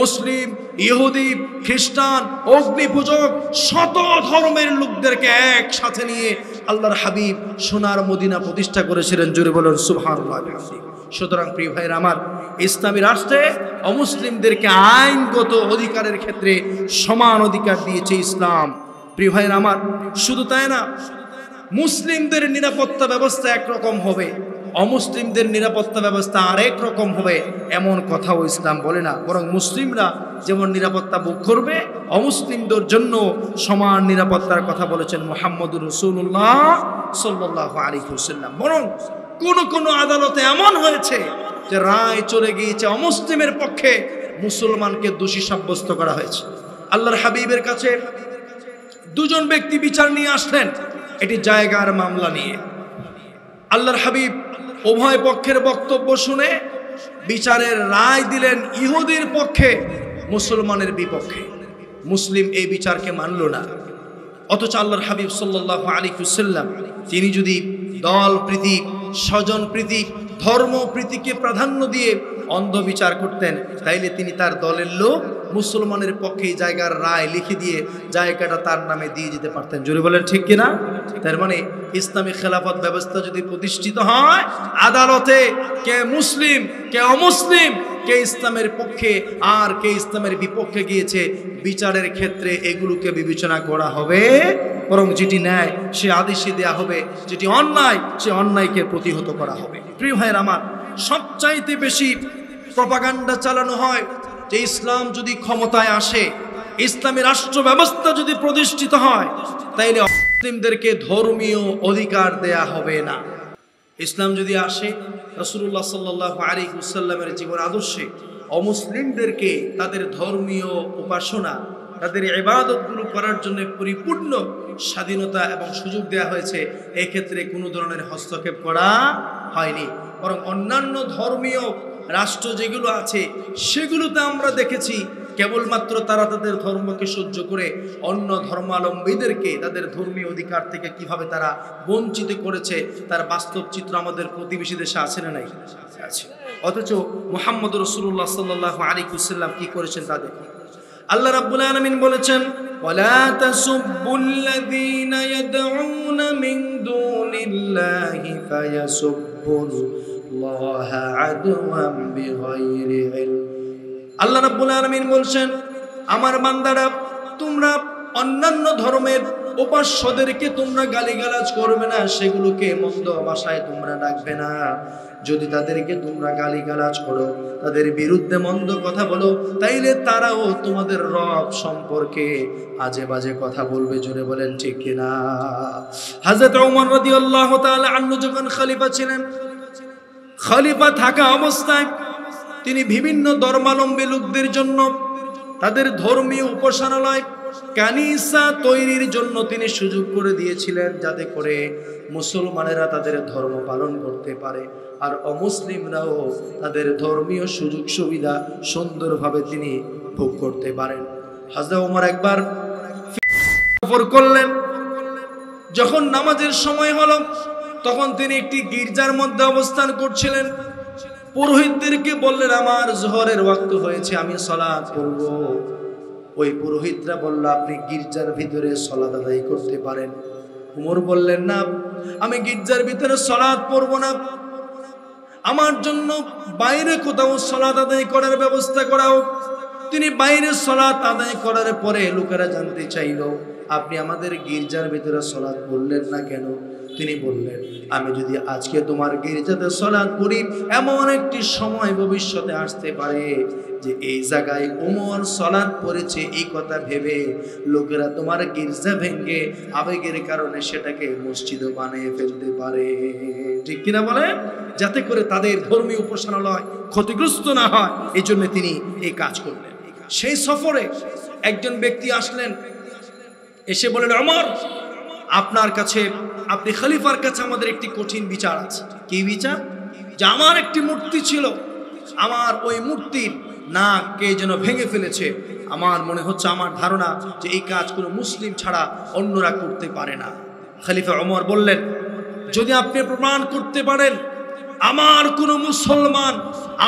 মুসলিম, ইহুদি, খ্রিস্টান, অগ্নিপূজক শত ধর্মের লোকদেরকে একসাথে নিয়ে আল্লাহর হাবিব সোনার মদিনা প্রতিষ্ঠা করেছিলেন। জোরে বলুন সুবহানাল্লাহ। সুতরাং প্রিয় ভাইয়ের আমার, ইসলামী রাষ্ট্রে অমুসলিমদেরকে আইনগত অধিকারের ক্ষেত্রে সমান অধিকার দিয়েছে ইসলাম। প্রিয় ভাইয়ের আমার, শুধু তাই না, মুসলিমদের নিরাপত্তা ব্যবস্থা একরকম হবে, অমুসলিমদের নিরাপত্তা ব্যবস্থা আরেক রকম হবে, এমন কথাও ইসলাম বলে না। বরং মুসলিমরা যেমন নিরাপত্তা ভোগ করবে, অমুসলিমদের জন্য সমান নিরাপত্তার কথা বলেছেন মুহাম্মদুর রাসূলুল্লাহ সাল্লাল্লাহু আলাইহি ওয়াসাল্লাম। বরং কোন আদালতে এমন হয়েছে যে রায় চলে গিয়েছে অমুসলিমের পক্ষে, মুসলমানকে দোষী সাব্যস্ত করা হয়েছে। আল্লাহর হাবিবের কাছে দুজন ব্যক্তি বিচার নিয়ে আসলেন, এটি জায়গার মামলা নিয়ে। আল্লাহর হাবিব উভয় পক্ষের বক্তব্য শুনে বিচারের রায় দিলেন ইহুদির পক্ষে, মুসলমানের বিপক্ষে। মুসলিম এই বিচারকে মানল না। অথচ আল্লাহর হাবিব সাল্লাল্লাহু আলাইহি ওয়াসাল্লাম তিনি যদি দল প্রীতি, স্বজন প্রীতি, ধর্ম প্রীতিকে প্রাধান্য দিয়ে অন্ধ বিচার করতেন, তাইলে তিনি তার দলের লোক মুসলমানের পক্ষে জায়গার রায় লিখে দিয়ে জায়গাটা তার নামে দিয়ে যেতে পারতেন। জোরে বলেন ঠিক কিনা? তার মানে ইসলামী খেলাফত ব্যবস্থা যদি প্রতিষ্ঠিত হয়, আদালতে কে মুসলিম, কে অমুসলিম, কে ইসলামের পক্ষে আর কে ইসলামের বিপক্ষে গিয়েছে, বিচারের ক্ষেত্রে এগুলোকে বিবেচনা করা হবে। বরং যেটি ন্যায় সে আদেশে দেয়া হবে, যেটি অন্যায় সে অন্যায়কে প্রতিহত করা হবে। প্রিয় ভাইয়ের আমার, সবচাইতে বেশি প্রপাগান্ডা চালানো হয় যে ইসলাম যদি ক্ষমতায় আসে, ইসলামী রাষ্ট্র ব্যবস্থা যদি প্রতিষ্ঠিত হয়, তাইলে মুসলিমদেরকে ধর্মীয় অধিকার দেয়া হবে না। ইসলাম যদি আসে, রাসূলুল্লাহ সাল্লাল্লাহু আলাইহি ওয়াসাল্লামের জীবন আদর্শে অমুসলিমদেরকে তাদের ধর্মীয় উপাসনা, তাদের ইবাদতগুলো করার জন্য পরিপূর্ণ স্বাধীনতা এবং সুযোগ দেওয়া হয়েছে। এক্ষেত্রে কোনো ধরনের হস্তক্ষেপ করা হয়নি। বরং অন্যান্য ধর্মীয় রাষ্ট্র যেগুলো আছে সেগুলোতে আমরা দেখেছি কেবলমাত্র তারা তাদের ধর্মকে সহ্য করে অন্য ধর্মাবলম্বীদেরকে তাদের ধর্মীয় অধিকার থেকে কিভাবে তারা বঞ্চিত করেছে, তার বাস্তব চিত্র আমাদের প্রতিবেশী দেশে আছে না নাই? আছে। অথচ মুহাম্মদ রাসূলুল্লাহ সাল্লাল্লাহু আলাইহি ওয়াসাল্লাম কি করেছেন তা দেখুন। আল্লাহ রাব্বুল আলামিন বলেছেন, ওয়ালা তাসুব্বুল্লাযীনা ইয়াদউনা মিন দুনিল্লাহি ফায়াসুব্বুল্লাহা আদওয়াম বিগাইরি ইলম। আল্লাহ রাব্বুল আলামিন বলছেন, আমার বান্দারা, তোমরা অন্যান্য ধর্মের উপাস্যদেরকে তোমরা গালিগালাজ করবে না, সেগুলোকে মন্দ ভাষায় তোমরা ডাকবে না। যদি তাদেরকে তোমরা গালিগালাজ করো, তাদের বিরুদ্ধে মন্দ কথা বলো, তাইলে তারাও তোমাদের রব সম্পর্কে আজে বাজে কথা বলবে। জোরে বলেন ঠিক কিনা? হযরত ওমর রাদিয়াল্লাহু তাআলা আনহু যখন খলিফা ছিলেন, খলিফা থাকা অবস্থায় তিনি বিভিন্ন ধর্মাবলম্বী লোকদের জন্য তাদের ধর্মীয় উপাসনালয় কানিসা তৈরির জন্য তিনি সুযোগ করে দিয়েছিলেন, যাতে করে মুসলমানেরা তাদের ধর্ম পালন করতে পারে আর অমুসলিমরাও তাদের ধর্মীয় সুযোগ সুবিধা সুন্দরভাবে তিনি ভোগ করতে পারেন। হযরত ওমর একবার সফর করলেন, যখন নামাজের সময় হলো তখন তিনি একটি গির্জার মধ্যে অবস্থান করছিলেন। পুরোহিতদেরকে বললেন, আমার জোহরের ওয়াক্ত হয়েছে, আমি সালাত পড়ব। ওই পুরোহিতরা বলল, আপনি গির্জার ভিতরে সালাত আদায় করতে পারেন। ওমর বললেন, না, আমি গির্জার ভিতরে সালাত পড়ব না, আমার জন্য বাইরে কোথাও সালাত আদায় করার ব্যবস্থা করাও। তিনি বাইরে সালাত আদায় করার পরে লোকেরা জানতে চাইল, আপনি আমাদের গির্জার ভিতরে সালাত পড়লেন না কেন? তিনি বললেন, আমি যদি আজকে তোমার গির্জাতে সালাত পড়ি, এমন একটি সময় ভবিষ্যতে আসতে পারে যে এই জায়গায় ওমর সালাত পড়েছে এই কথা ভেবে লোকেরা তোমার গির্জা ভেঙে আবেগের কারণে সেটাকে মসজিদও বানিয়ে ফেলতে পারে। ঠিক কিনা বলে? যাতে করে তাদের ধর্মীয় উপাসনালয় ক্ষতিগ্রস্ত না হয়, এই জন্য তিনি এই কাজ করলেন। সেই সফরে একজন ব্যক্তি আসলেন, এসে বলেন, ওমর, আপনার কাছে, আপনি খলিফার কাছে আমাদের একটি কঠিন বিচার আছে। কি বিচার? যে আমার একটি মূর্তি ছিল, আমার ওই মূর্তির নাক কে যেন ভেঙে ফেলেছে। আমার মনে হচ্ছে, আমার ধারণা যে এই কাজ কোনো মুসলিম ছাড়া অন্যরা করতে পারে না। খলিফা ওমর বললেন, যদি আপনি প্রমাণ করতে পারেন আমার কোনো মুসলমান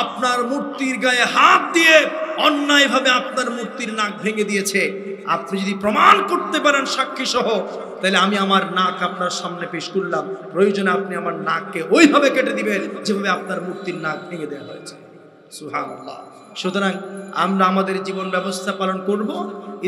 আপনার মূর্তির গায়ে হাত দিয়ে অন্যায়ভাবে আপনার মূর্তির নাক ভেঙে দিয়েছে, আপনি যদি প্রমাণ করতে পারেন সাক্ষী সহ, তাহলে আমি আমার নাক আপনার সামনে পেশ করলাম, প্রয়োজনে আপনি আমার নাককে ওইভাবে কেটে দিবেন যেভাবে আপনার মূর্তির নাক ভেঙে দেওয়া হয়েছে। সুবহানাল্লাহ। সুতরাং আমরা আমাদের জীবন ব্যবস্থা পালন করব,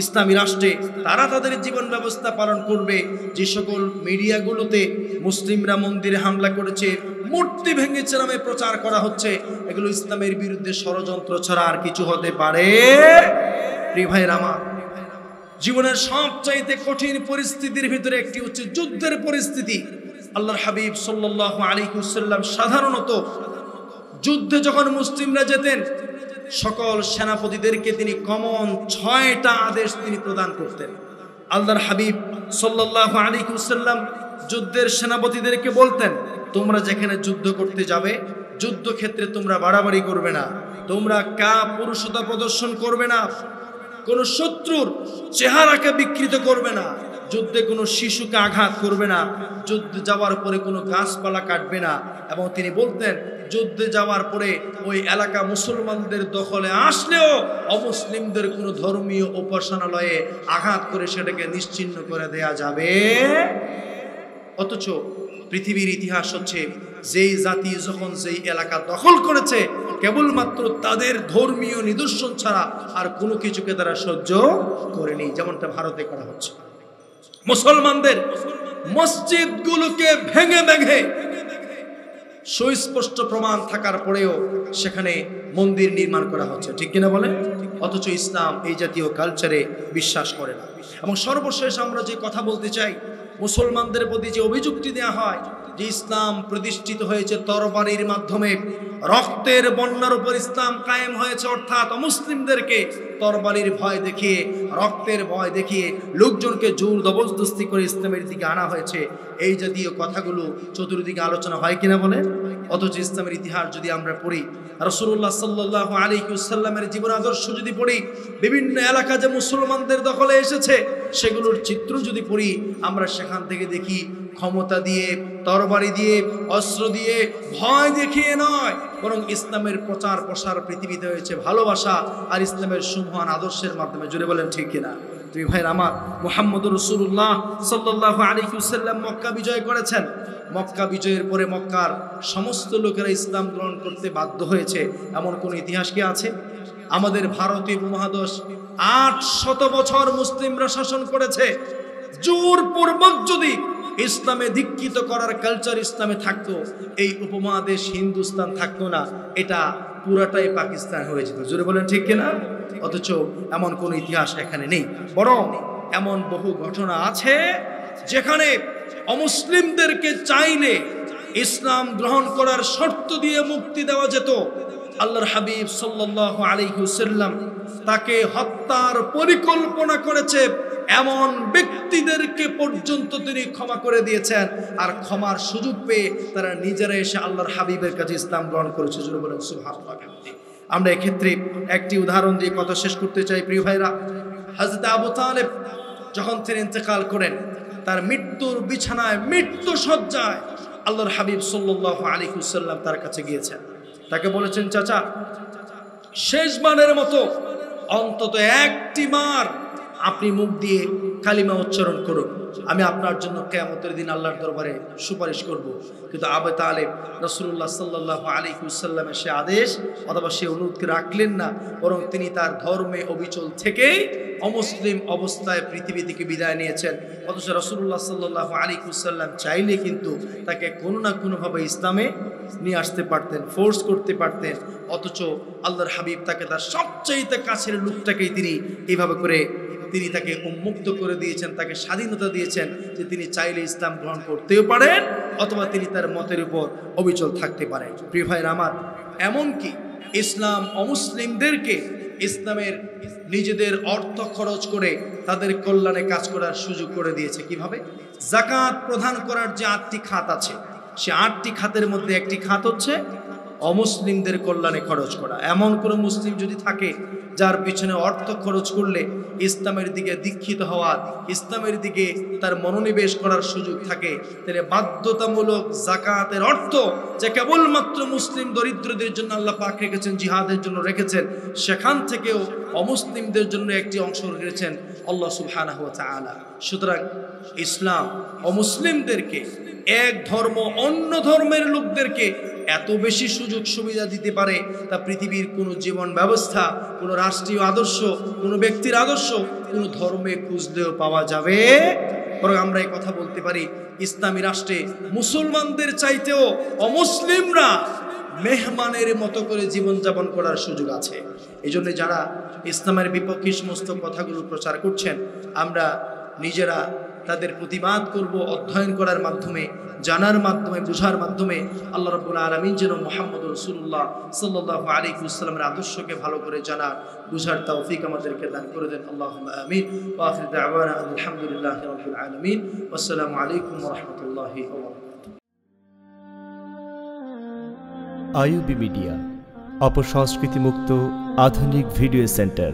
ইসলামী রাষ্ট্রে তারা তাদের জীবন ব্যবস্থা পালন করবে। যে সকল মিডিয়াগুলোতে মুসলিমরা মন্দিরে হামলা করেছে, মূর্তি ভেঙেছে নামে প্রচার করা হচ্ছে, এগুলো ইসলামের বিরুদ্ধে ষড়যন্ত্র ছাড়া আর কিছু হতে পারে? প্রিয় ভাইয়ের আমার, জীবনের সবচাইতে কঠিন পরিস্থিতির ভিতরে একটি হচ্ছে যুদ্ধের পরিস্থিতি। আল্লাহর হাবিব সাল্লাল্লাহু আলাইহি ওয়াসাল্লাম সাধারণত যুদ্ধে যখন মুসলিমরা যেতেন, সকল সেনাপতিদেরকে তিনি কমন 6টা আদেশ তিনি প্রদান করতেন। আল্লাহর হাবিব সাল্লাল্লাহু আলাইহি ওয়াসাল্লাম যুদ্ধের সেনাপতিদেরকে বলতেন, তোমরা যেখানে যুদ্ধ করতে যাবে, যুদ্ধক্ষেত্রে তোমরা বাড়াবাড়ি করবে না, তোমরা কাপুরুষতা প্রদর্শন করবে না, কোন শত্রুর চেহারাকে বিকৃত করবে না, যুদ্ধে কোনো শিশুকে আঘাত করবে না, যুদ্ধে যাওয়ার পরে কোনো গাছপালা কাটবে না। এবং তিনি বলতেন, যুদ্ধে যাওয়ার পরে ওই এলাকা মুসলমানদের দখলে আসলেও অমুসলিমদের কোনো ধর্মীয় উপাসনালয়ে আঘাত করে সেটাকে নিশ্চিহ্ন করে দেয়া যাবে। অথচ পৃথিবীর ইতিহাস হচ্ছে, যেই জাতি যখন যেই এলাকা দখল করেছে, কেবলমাত্র তাদের ধর্মীয় নিদর্শন ছাড়া আর কোনো কিছুকে তারা সহ্য করেনি, যেমনটা ভারতে করা হচ্ছে। মুসলমানদের মসজিদগুলোকে ভেঙে ভেঙে সুস্পষ্ট প্রমাণ থাকার পরেও সেখানে মন্দির নির্মাণ করা হচ্ছে। ঠিক কিনা বলে? অথচ ইসলাম এই জাতীয় কালচারে বিশ্বাস করে না। এবং সর্বশেষ আমরা যে কথা বলতে চাই, মুসলমানদের প্রতি যে অভিযোগটি দেওয়া হয় যে ইসলাম প্রতিষ্ঠিত হয়েছে তরবারির মাধ্যমে, রক্তের বন্যার উপর ইসলাম কায়েম হয়েছে, অর্থাৎ অমুসলিমদেরকে তরবারির ভয় দেখিয়ে, রক্তের ভয় দেখিয়ে লোকজনকে জোর জবরদস্তি করে ইসলামের দিকে আনা হয়েছে, এই জাতীয় কথাগুলো চতুর্দিকে আলোচনা হয় কিনা বলে? অথচ ইসলামের ইতিহাস যদি আমরা পড়ি, রাসূলুল্লাহ সাল্লাল্লাহু আলাইহি ওয়াসাল্লামের জীবন আদর্শ যদি পড়ি, বিভিন্ন এলাকা যে মুসলমানদের দখলে এসেছে সেগুলোর চিত্র যদি পড়ি, আমরা সেখান থেকে দেখি ক্ষমতা দিয়ে, তরবারি দিয়ে, অস্ত্র দিয়ে, ভয় দেখিয়ে নয়, বরং ইসলামের প্রচার প্রসার পৃথিবীতে হয়েছে ভালোবাসা আর ইসলামের সুমহান আদর্শের মাধ্যমে। জুড়ে বলেন ঠিক কিনা? তুমি ভাইরা আমার, মুহাম্মদুর রাসূলুল্লাহ সাল্লাল্লাহু আলাইহি ওয়াসাল্লাম মক্কা বিজয় করেছেন। মক্কা বিজয়ের পরে মক্কার সমস্ত লোকেরা ইসলাম গ্রহণ করতে বাধ্য হয়েছে, এমন কোন ইতিহাস কি আছে? আমাদের ভারতীয় উপমহাদেশ 800 বছর মুসলিমরা শাসন করেছে। জোরপূর্বক যদি ইসলামে দীক্ষিত করার কালচার ইসলামে থাকতো, এই উপমহাদেশ হিন্দুস্তান থাকতো না, এটা পুরাটাই পাকিস্তান হয়ে যেত। জোরে বলেন ঠিক কিনা? অথচ এমন কোন ইতিহাস এখানে নেই, বরং এমন বহু ঘটনা আছে যেখানে অমুসলিমদেরকে চাইলে ইসলাম গ্রহণ করার শর্ত দিয়ে মুক্তি দেওয়া যেত। আল্লাহর হাবিব সাল্লাল্লাহু আলাইহি ওয়াসাল্লাম তাকে হত্যার পরিকল্পনা করেছে এমন ব্যক্তিদেরকে পর্যন্ত তিনি ক্ষমা করে দিয়েছেন। আর ক্ষমার সুযোগ পেয়ে তারা নিজেরা এসে আল্লাহর হাবিবের কাছে ইসলাম গ্রহণ করেছে। জোরে বলেন সুবহানাল্লাহ। আমরা এক্ষেত্রে একটি উদাহরণ দিয়ে কথা শেষ করতে চাই প্রিয় ভাইরা। হযরত আবু তালেব যখন তিনি ইন্তেকাল করেন, তার মৃত্যুর বিছানায়, মৃত্যু শয্যায় আল্লাহর হাবিব সাল্লাল্লাহু আলাইহি ওয়াসাল্লাম তার কাছে গিয়েছেন। তাকে বলেছেন, চাচা শেষবারের মতো অন্তত একটি বার আপনি মুখ দিয়ে কালিমা উচ্চারণ করুন, আমি আপনার জন্য কিয়ামতের দিন আল্লাহর দরবারে সুপারিশ করব। কিন্তু আবু তালেব রাসূলুল্লাহ সাল্লাল্লাহু আলাইহি ওয়াসাল্লামের সে আদেশ অথবা সে অনুরোধকে রাখলেন না, বরং তিনি তার ধর্মে অবিচল থেকেই অমুসলিম অবস্থায় পৃথিবী থেকে বিদায় নিয়েছেন। অথচ রাসূলুল্লাহ সাল্লাল্লাহু আলাইহি ওয়াসাল্লাম চাইলে কিন্তু তাকে কোনো না কোনোভাবে ইসলামে নিয়ে আসতে পারতেন, ফোর্স করতে পারতেন। অথচ আল্লাহর হাবিব তাকে তার সবচেয়ে কাছের লোকটাকেই তিনি এইভাবে করে তিনি তাকে উন্মুক্ত করে দিয়েছেন, তাকে স্বাধীনতা দিয়েছেন যে তিনি চাইলে ইসলাম গ্রহণ করতেও পারেন অথবা তিনি তার মতের উপর অবিচল থাকতে পারেন। প্রিয় ভাইরা আমার, এমনকি ইসলাম অমুসলিমদেরকে ইসলামের নিজেদের অর্থ খরচ করে তাদের কল্যাণে কাজ করার সুযোগ করে দিয়েছে। কিভাবে? যাকাত প্রদান করার যে 8টি খাত আছে, সে 8টি খাতের মধ্যে একটি খাত হচ্ছে অমুসলিমদের কল্যাণে খরচ করা। এমন কোনো মুসলিম যদি থাকে যার পিছনে অর্থ খরচ করলে ইসলামের দিকে দীক্ষিত হওয়ার, ইসলামের দিকে তার মনোনিবেশ করার সুযোগ থাকে, তাহলে বাধ্যতামূলক যাকাতের অর্থ যে কেবলমাত্র মুসলিম দরিদ্রদের জন্য আল্লাহ পাক রেখেছেন, জিহাদের জন্য রেখেছেন, সেখান থেকেও অমুসলিমদের জন্য একটি অংশ রেখেছেন আল্লাহ সুবহানাহু ওয়া তাআলা। সুতরাং ইসলাম অমুসলিমদেরকে, এক ধর্ম অন্য ধর্মের লোকদেরকে এত বেশি সুযোগ সুবিধা দিতে পারে তা পৃথিবীর কোনো জীবন ব্যবস্থা, কোনো রাষ্ট্রীয় আদর্শ, কোনো ব্যক্তির আদর্শ, কোনো ধর্মে খুঁজলেও পাওয়া যাবে। বরং আমরা এই কথা বলতে পারি, ইসলামী রাষ্ট্রে মুসলমানদের চাইতেও অমুসলিমরা মেহমানের মতো করে জীবনযাপন করার সুযোগ আছে। এই জন্য যারা ইসলামের বিপক্ষে সমস্ত কথাগুলো প্রচার করছেন, আমরা নিজেরা তাদের প্রতিবাদ করব অধ্যয়ন করার মাধ্যমে, জানার মাধ্যমে, বুঝার মাধ্যমে। আল্লাহ রাব্বুল আলামিন যেন মুহাম্মদ রাসূলুল্লাহ সাল্লাল্লাহু আলাইহি ওয়াসাল্লামের আদর্শকে ভালো করে জানার, বুঝার তৌফিক আমাদেরকে দান করে দেন। আল্লাহুম্মা আমিন। ওয়া আখিরু দাওয়ানা আলহামদুলিল্লাহি রাব্বিল আলামিন। ওয়াসসালামু আলাইকুম ওয়া রাহমাতুল্লাহি ওয়া বারাকাতুহু। আইইউবি মিডিয়া, অপসংস্কৃতি মুক্ত আধুনিক ভিডিও সেন্টার।